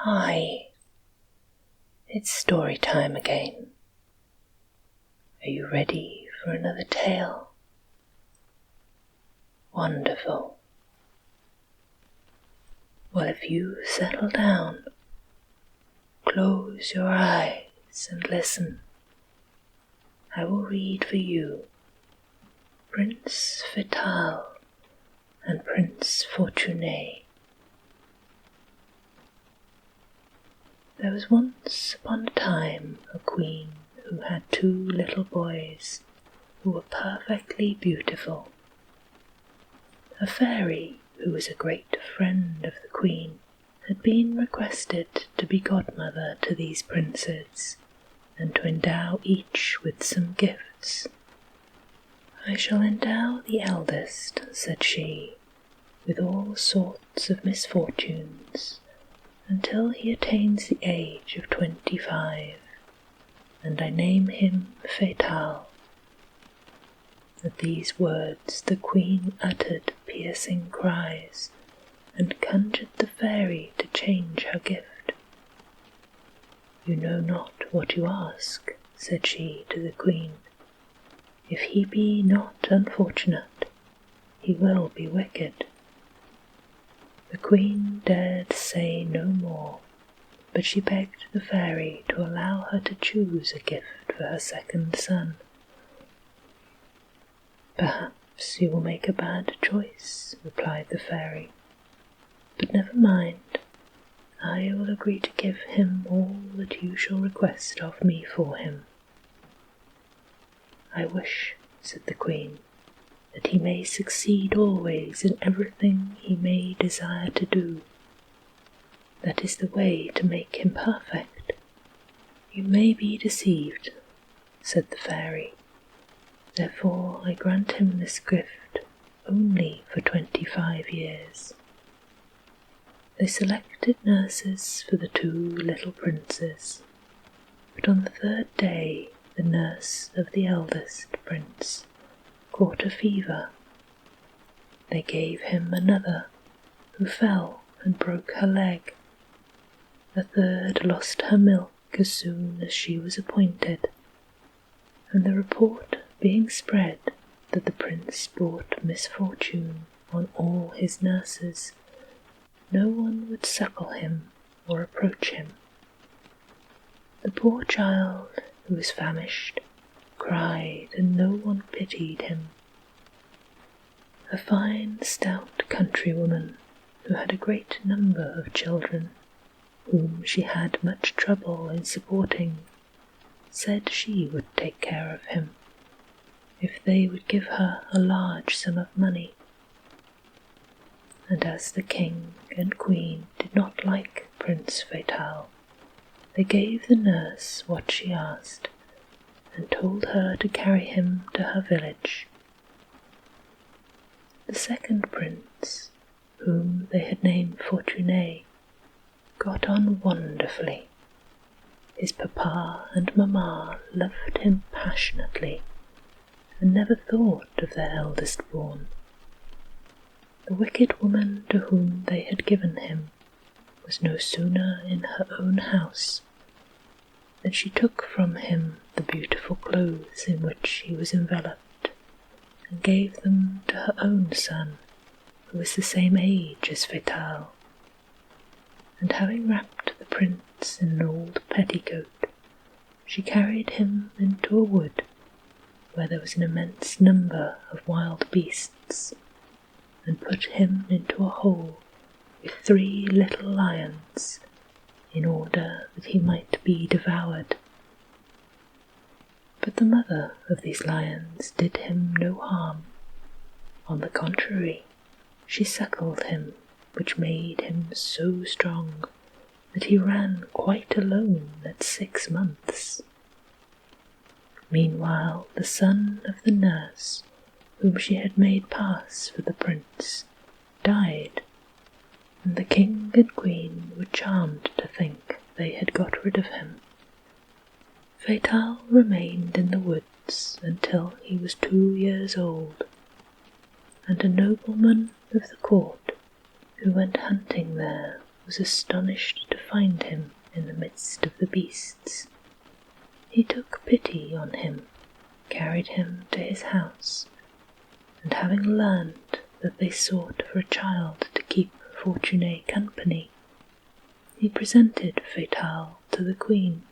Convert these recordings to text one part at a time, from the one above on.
Hi, it's story time again. Are you ready for another tale? Wonderful. Well, if you settle down, close your eyes and listen. I will read for you Prince Vital and Prince Fortuné. There was once upon a time a queen who had two little boys who were perfectly beautiful. A fairy, who was a great friend of the queen, had been requested to be godmother to these princes and to endow each with some gifts. "I shall endow the eldest," said she, "with all sorts of misfortunes until he attains the age of 25, and I name him Fatal." At these words the queen uttered piercing cries and conjured the fairy to change her gift. "You know not what you ask," said she to the queen. "If he be not unfortunate, he will be wicked." The queen dared say no more, but she begged the fairy to allow her to choose a gift for her second son. "Perhaps you will make a bad choice," replied the fairy, "but never mind. I will agree to give him all that you shall request of me for him." "I wish," said the queen, "that he may succeed always in everything he may desire to do. That is the way to make him perfect." "You may be deceived," said the fairy. "Therefore I grant him this gift only for 25 years. They selected nurses for the two little princes, but on the third day the nurse of the eldest prince caught a fever. They gave him another, who fell and broke her leg. A third lost her milk as soon as she was appointed, and the report being spread that the prince brought misfortune on all his nurses, no one would suckle him or approach him. The poor child, who was famished, cried, and no one pitied him. A fine, stout countrywoman, who had a great number of children, whom she had much trouble in supporting, said she would take care of him, if they would give her a large sum of money. And as the king and queen did not like Prince Fatal, they gave the nurse what she asked, and told her to carry him to her village. The second prince, whom they had named Fortuné, got on wonderfully. His papa and mamma loved him passionately, and never thought of their eldest born. The wicked woman to whom they had given him was no sooner in her own house than she took from him the beautiful clothes in which he was enveloped, and gave them to her own son, who was the same age as Fatal. And having wrapped the prince in an old petticoat, she carried him into a wood where there was an immense number of wild beasts, and put him into a hole with 3 little lions, in order that he might be devoured. But the mother of these lions did him no harm. On the contrary, she suckled him, which made him so strong that he ran quite alone at 6 months. Meanwhile the son of the nurse, whom she had made pass for the prince, died, and the king and queen were charmed to think they had got rid of him. Fatal remained in the woods until he was 2 years old, and a nobleman of the court who went hunting there was astonished to find him in the midst of the beasts. He took pity on him, carried him to his house, and having learned that they sought for a child to keep Fortuné company, he presented Fatal to the queen.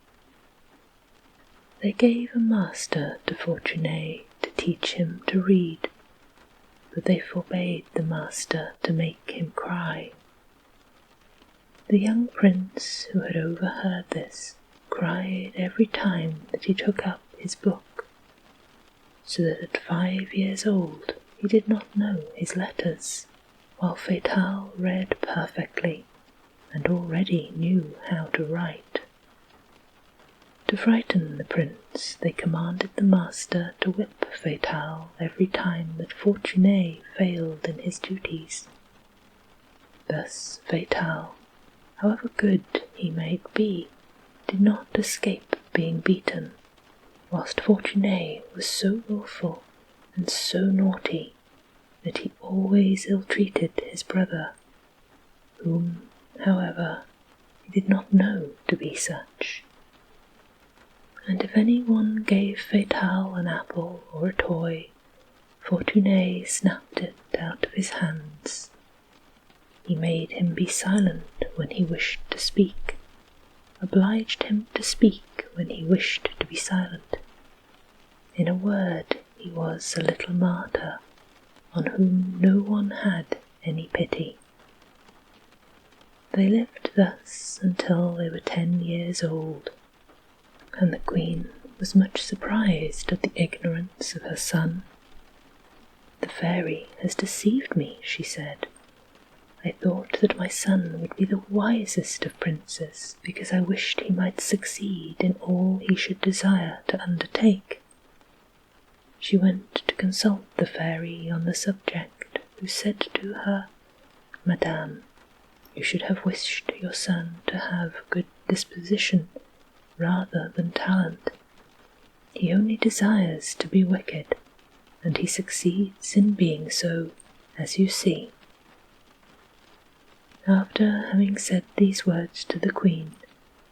They gave a master to Fortuné to teach him to read, but they forbade the master to make him cry. The young prince, who had overheard this, cried every time that he took up his book, so that at 5 years old he did not know his letters, while Fatal read perfectly and already knew how to write. To frighten the prince, they commanded the master to whip Fatal every time that Fortuné failed in his duties. Thus Fatal, however good he might be, did not escape being beaten, whilst Fortuné was so wilful and so naughty that he always ill-treated his brother, whom, however, he did not know to be such. And if any one gave Fatal an apple or a toy, Fortuné snapped it out of his hands. He made him be silent when he wished to speak, obliged him to speak when he wished to be silent. In a word, he was a little martyr, on whom no one had any pity. They lived thus until they were 10 years old, and the queen was much surprised at the ignorance of her son. "The fairy has deceived me," she said. "I thought that my son would be the wisest of princes, because I wished he might succeed in all he should desire to undertake." She went to consult the fairy on the subject, who said to her, "Madame, you should have wished your son to have good disposition rather than talent. He only desires to be wicked, and he succeeds in being so, as you see." After having said these words to the queen,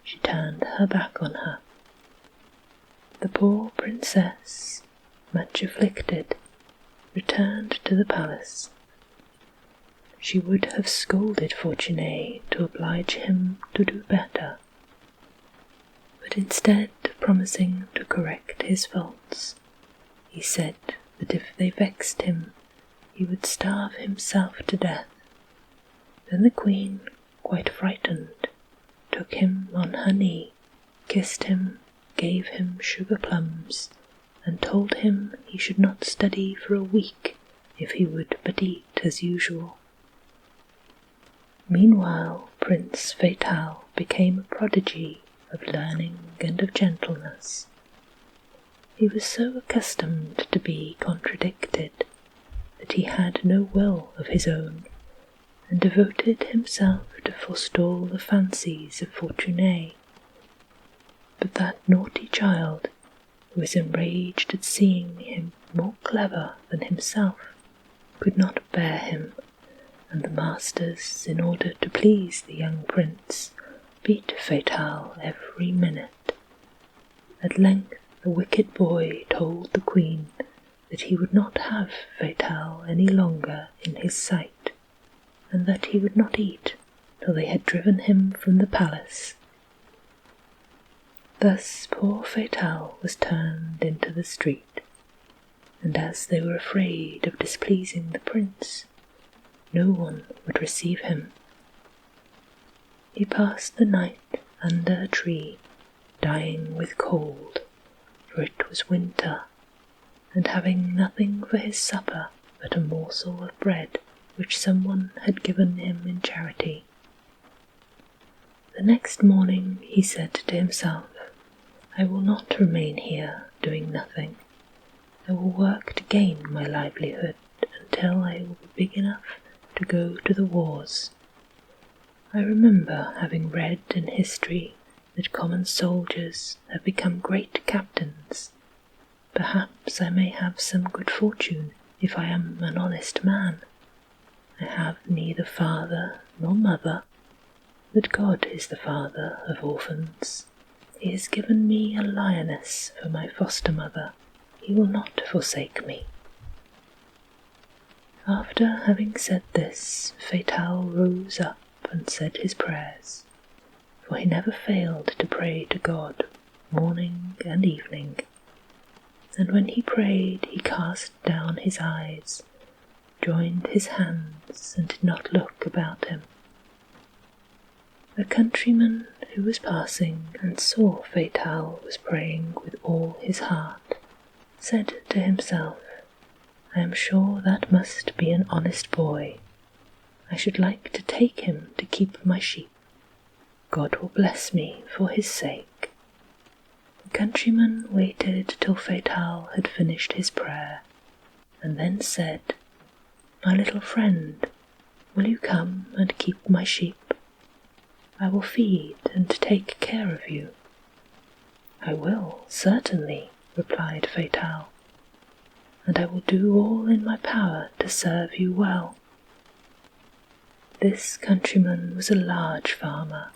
she turned her back on her. The poor princess, much afflicted, returned to the palace. She would have scolded Fortuné to oblige him to do better, but instead of promising to correct his faults, he said that if they vexed him, he would starve himself to death. Then the queen, quite frightened, took him on her knee, kissed him, gave him sugar plums, and told him he should not study for a week if he would but eat as usual. Meanwhile, Prince Fatal became a prodigy of learning and of gentleness. He was so accustomed to be contradicted that he had no will of his own, and devoted himself to forestall the fancies of Fortuné. But that naughty child, who was enraged at seeing him more clever than himself, could not bear him, and the masters, in order to please the young prince, beat Fatal every minute. At length the wicked boy told the queen that he would not have Fatal any longer in his sight, and that he would not eat till they had driven him from the palace. Thus poor Fatal was turned into the street, and as they were afraid of displeasing the prince, no one would receive him. He passed the night under a tree, dying with cold, for it was winter, and having nothing for his supper but a morsel of bread which someone had given him in charity. The next morning he said to himself, "I will not remain here doing nothing. I will work to gain my livelihood until I will be big enough to go to the wars. I remember having read in history that common soldiers have become great captains. Perhaps I may have some good fortune if I am an honest man. I have neither father nor mother. that God is the father of orphans. He has given me a lioness for my foster mother. He will not forsake me." After having said this, Fatal rose up and said his prayers, for he never failed to pray to God morning and evening. And when he prayed, he cast down his eyes, joined his hands, and did not look about him. A countryman who was passing and saw Fatal was praying with all his heart, said to himself, "I am sure that must be an honest boy. I should like to take him to keep my sheep. God will bless me for his sake." The countryman waited till Fatal had finished his prayer, and then said, "My little friend, will you come and keep my sheep? I will feed and take care of you." "I will, certainly," replied Fatal, "and I will do all in my power to serve you well." This countryman was a large farmer,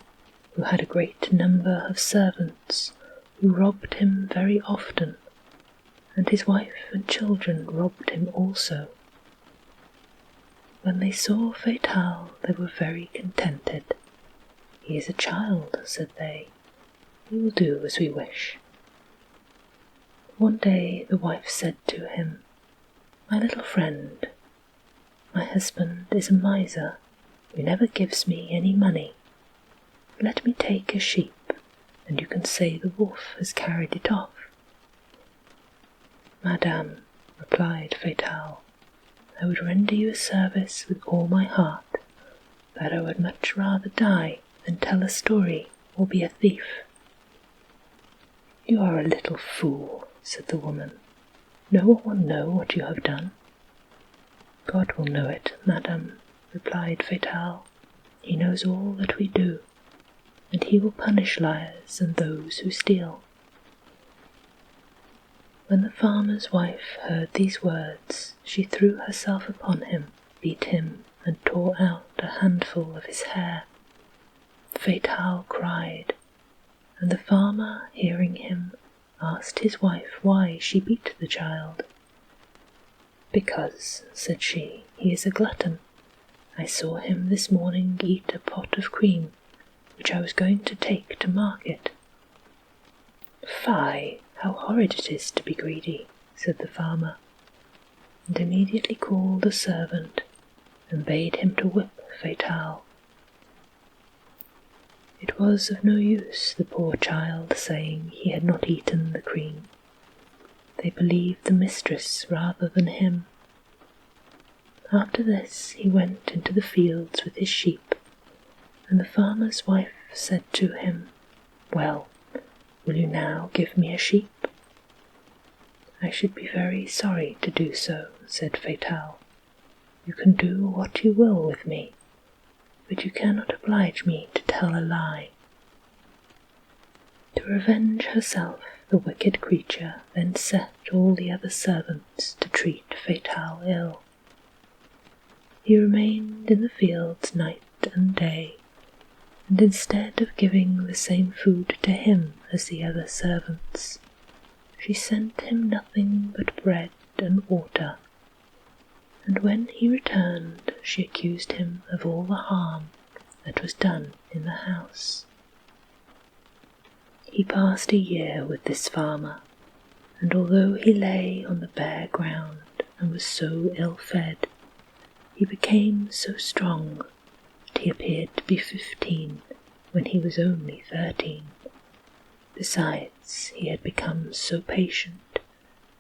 who had a great number of servants, who robbed him very often, and his wife and children robbed him also. When they saw Fatal, they were very contented. "He is a child," said they. "He will do as we wish." One day the wife said to him, "My little friend, my husband is a miser who never gives me any money. Let me take a sheep, and you can say the wolf has carried it off." "Madame," replied Fatal, "I would render you a service with all my heart, but I would much rather die than tell a story or be a thief." "You are a little fool," said the woman. "No one will know what you have done." "God will know it, madame," replied Fatal. "He knows all that we do, and he will punish liars and those who steal." When the farmer's wife heard these words, she threw herself upon him, beat him, and tore out a handful of his hair. Fatal cried, and the farmer, hearing him, asked his wife why she beat the child. "Because," said she, "he is a glutton. I saw him this morning eat a pot of cream, which I was going to take to market." "Fie, how horrid it is to be greedy," said the farmer, and immediately called a servant and bade him to whip Fatal. It was of no use the poor child saying he had not eaten the cream. They believed the mistress rather than him. After this he went into the fields with his sheep, and the farmer's wife said to him, "Well, will you now give me a sheep?" "I should be very sorry to do so," said Fatal. "You can do what you will with me, but you cannot oblige me to tell a lie." To revenge herself, the wicked creature then set all the other servants to treat Fatal ill. He remained in the fields night and day, and instead of giving the same food to him as the other servants, she sent him nothing but bread and water, and when he returned she accused him of all the harm that was done in the house. He passed a year with this farmer, and although he lay on the bare ground and was so ill-fed, he became so strong that he appeared to be 15 when he was only 13. Besides, he had become so patient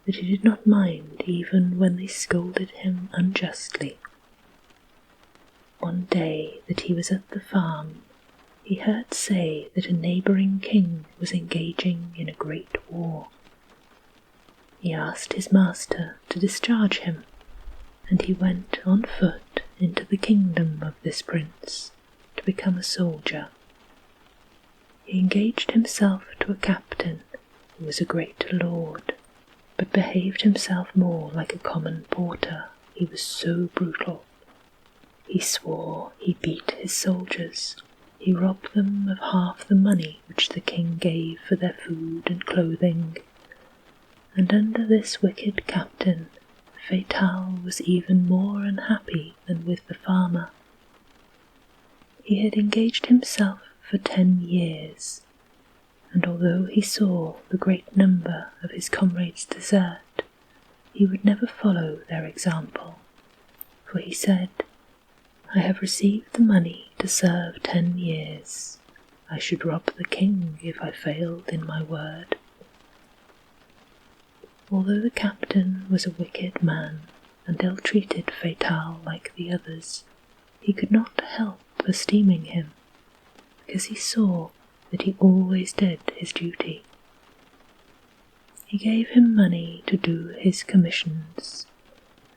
that he did not mind even when they scolded him unjustly. One day that he was at the farm, he heard say that a neighbouring king was engaging in a great war. He asked his master to discharge him, and he went on foot into the kingdom of this prince to become a soldier. He engaged himself to a captain who was a great lord, but behaved himself more like a common porter. He was so brutal. He swore, he beat his soldiers, he he robbed them of half the money which the king gave for their food and clothing, and under this wicked captain, Fatal was even more unhappy than with the farmer. He had engaged himself for 10 years, and although he saw the great number of his comrades desert, he would never follow their example, for he said, "I have received the money to serve 10 years. I should rob the king if I failed in my word." Although the captain was a wicked man and ill-treated Fatal like the others, he could not help esteeming him, because he saw that he always did his duty. He gave him money to do his commissions,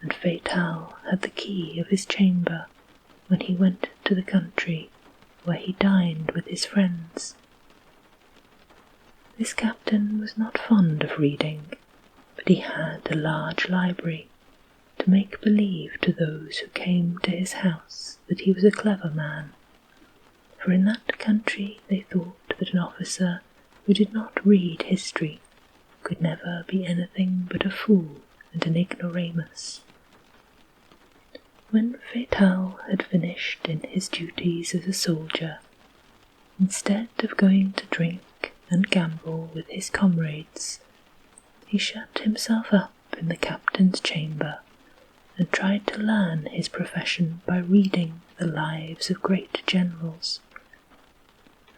and Fatal had the key of his chamber when he went to the country where he dined with his friends. This captain was not fond of reading, but he had a large library to make believe to those who came to his house that he was a clever man, for in that country they thought that an officer who did not read history could never be anything but a fool and an ignoramus. When Fatal had finished in his duties as a soldier, instead of going to drink and gamble with his comrades, he shut himself up in the captain's chamber and tried to learn his profession by reading the lives of great generals,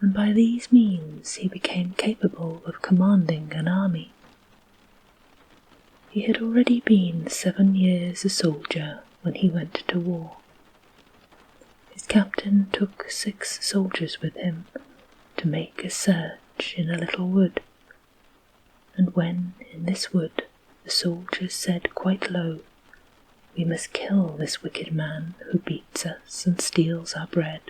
and by these means he became capable of commanding an army. He had already been 7 years a soldier when he went to war. His captain took 6 soldiers with him to make a search in a little wood, and when in this wood the soldiers said quite low, "We must kill this wicked man who beats us and steals our bread,"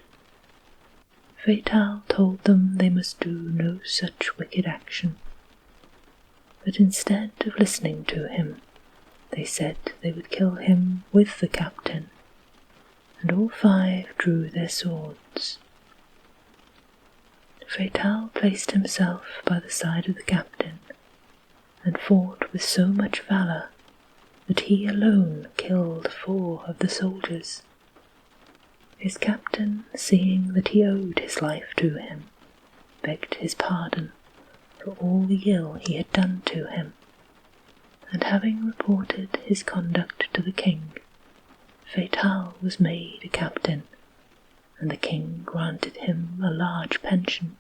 Fatal told them they must do no such wicked action. But instead of listening to him, they said they would kill him with the captain, and all 5 drew their swords. Fatal placed himself by the side of the captain, and fought with so much valour that he alone killed 4 of the soldiers. His captain, seeing that he owed his life to him, begged his pardon for all the ill he had done to him, and having reported his conduct to the king, Fatal was made a captain, and the king granted him a large pension.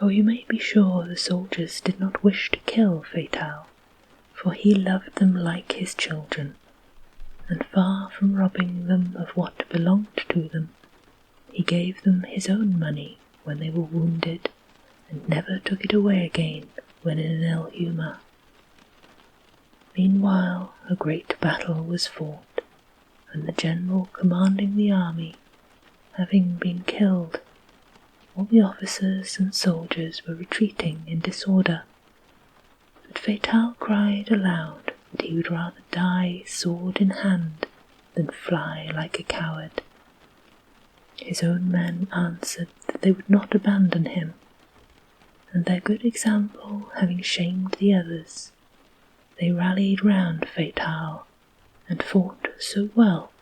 Oh, you may be sure the soldiers did not wish to kill Fatal, for he loved them like his children, and far from robbing them of what belonged to them, he gave them his own money when they were wounded, and never took it away again when in an ill humour. Meanwhile a great battle was fought, and the general commanding the army, having been killed, all the officers and soldiers were retreating in disorder. But Fatal cried aloud that he would rather die sword in hand than fly like a coward. His own men answered that they would not abandon him, and their good example having shamed the others, they rallied round Fatal and fought so well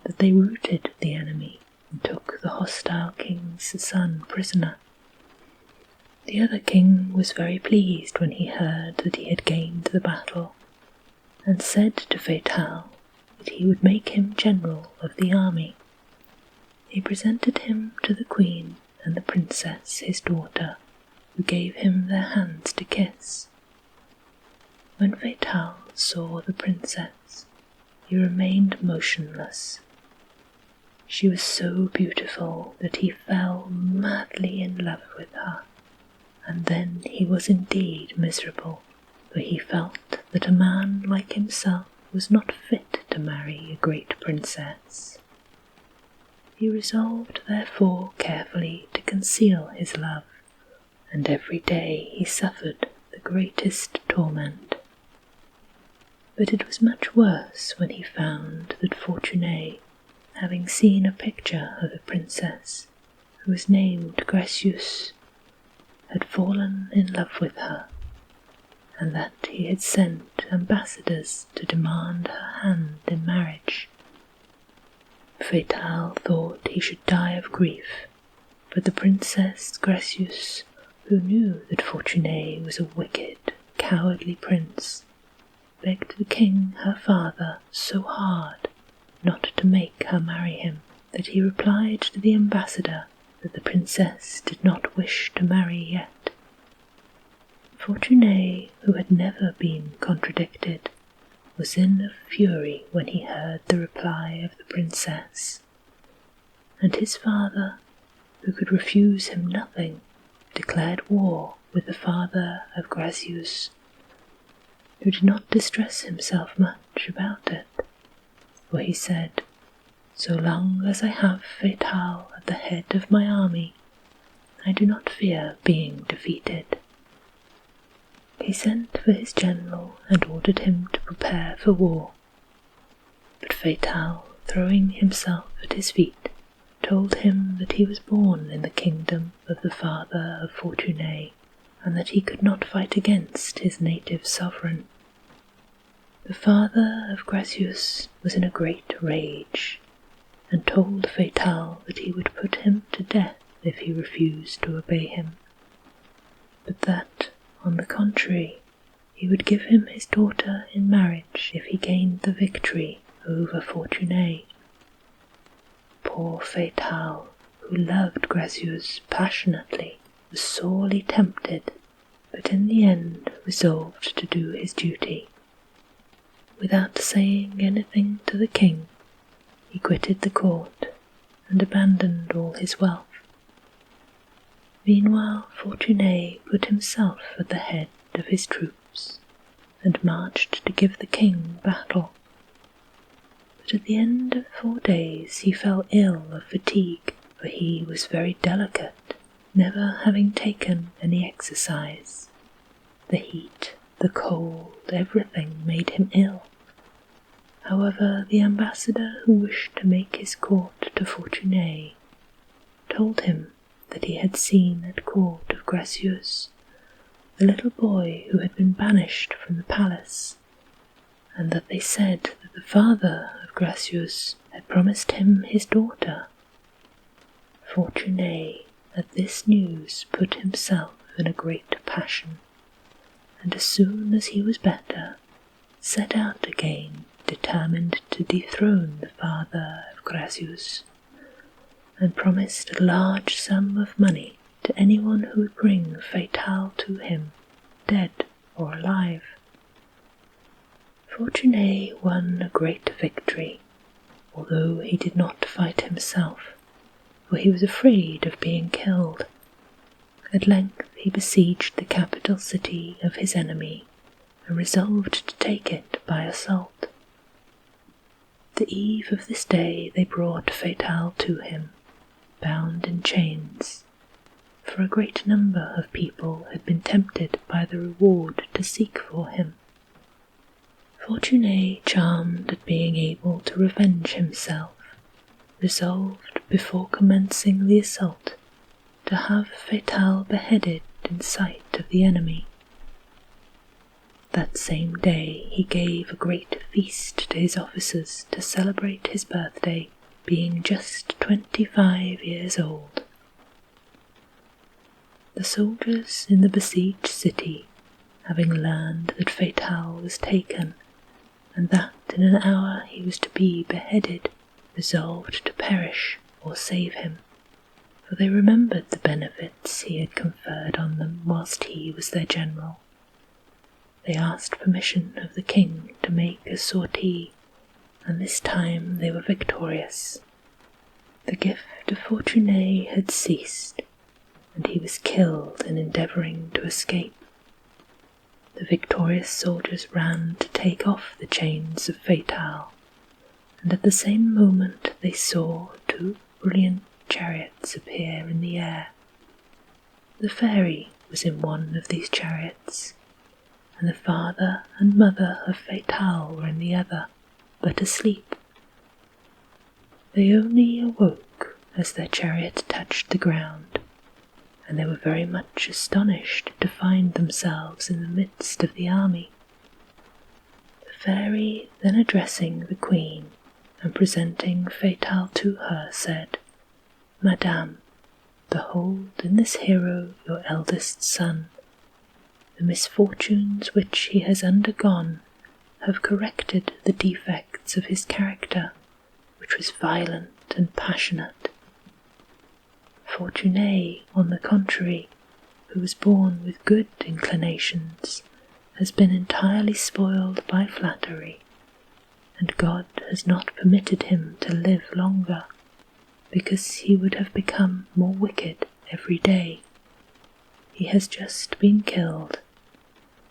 that they routed the enemy and took the hostile king's son prisoner. The other king was very pleased when he heard that he had gained the battle, and said to Fatal that he would make him general of the army. He presented him to the queen and the princess his daughter, who gave him their hands to kiss. When Fatal saw the princess, he remained motionless. She was so beautiful that he fell madly in love with her, and then he was indeed miserable, for he felt that a man like himself was not fit to marry a great princess. He resolved therefore carefully to conceal his love, and every day he suffered the greatest torment. But it was much worse when he found that Fortuné, having seen a picture of the princess, who was named Gracious, had fallen in love with her, and that he had sent ambassadors to demand her hand in marriage. Fatal thought he should die of grief, but the Princess Gracious, who knew that Fortuné was a wicked, cowardly prince, begged the king her father so hard not to make her marry him, that he replied to the ambassador that the princess did not wish to marry yet. Fortuné, who had never been contradicted, was in a fury when he heard the reply of the princess, and his father, who could refuse him nothing, declared war with the father of Gracious, who did not distress himself much about it, for he said, "So long as I have Fatal at the head of my army, I do not fear being defeated." He sent for his general and ordered him to prepare for war. But Fatal, throwing himself at his feet, told him that he was born in the kingdom of the father of Fortuné, and that he could not fight against his native sovereign. The father of Gracious was in a great rage, and told Fatal that he would put him to death if he refused to obey him, but that, on the contrary, he would give him his daughter in marriage if he gained the victory over Fortuné. Poor Fatal, who loved Gracious passionately, was sorely tempted, but in the end resolved to do his duty. Without saying anything to the king, he quitted the court and abandoned all his wealth. Meanwhile, Fortuné put himself at the head of his troops and marched to give the king battle. But at the end of 4 days he fell ill of fatigue, for he was very delicate, never having taken any exercise. The heat, the cold, everything made him ill. However, the ambassador who wished to make his court to Fortuné told him that he had seen at court of Gracious the little boy who had been banished from the palace, and that they said that the father of Gracious had promised him his daughter. Fortuné at this news put himself in a great passion, and as soon as he was better, set out again, determined to dethrone the father of Gracious, and promised a large sum of money to anyone who would bring Fatal to him, dead or alive. Fortuné won a great victory, although he did not fight himself, for he was afraid of being killed. At length he besieged the capital city of his enemy, and resolved to take it by assault. The eve of this day they brought Fatal to him, bound in chains, for a great number of people had been tempted by the reward to seek for him. Fortuné, charmed at being able to revenge himself, resolved before commencing the assault to have Fatal beheaded in sight of the enemy. That same day he gave a great feast to his officers to celebrate his birthday, being just 25 years old. The soldiers in the besieged city, having learned that Fatal was taken, and that in an hour he was to be beheaded, resolved to perish or save him, for they remembered the benefits he had conferred on them whilst he was their general. They asked permission of the king to make a sortie, and this time they were victorious. The gift of Fortuné had ceased, and he was killed in endeavouring to escape. The victorious soldiers ran to take off the chains of Fatal, and at the same moment they saw 2 brilliant chariots appear in the air. The fairy was in one of these chariots, and the father and mother of Fatal were in the other, but asleep. They only awoke as their chariot touched the ground, and they were very much astonished to find themselves in the midst of the army. The fairy, then addressing the queen and presenting Fatal to her, said, "Madame, behold in this hero your eldest son. The misfortunes which he has undergone have corrected the defects of his character, which was violent and passionate. Fortuné, on the contrary, who was born with good inclinations, has been entirely spoiled by flattery, and God has not permitted him to live longer, because he would have become more wicked every day. He has just been killed,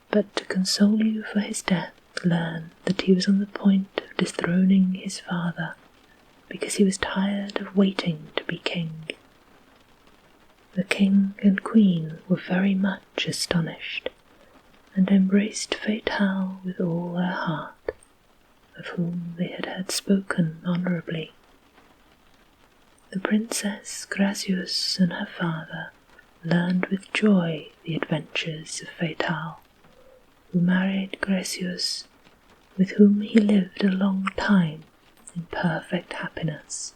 but to console you for his death, learn that he was on the point of dethroning his father, because he was tired of waiting to be king." The king and queen were very much astonished, and embraced Fatal with all their heart, of whom they had heard spoken honourably. The Princess Gracieuse and her father learned with joy the adventures of Fatal, who married Gracieuse, with whom he lived a long time in perfect happiness,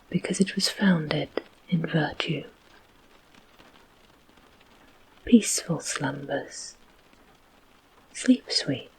because it was founded in virtue. Peaceful slumbers. Sleep sweet.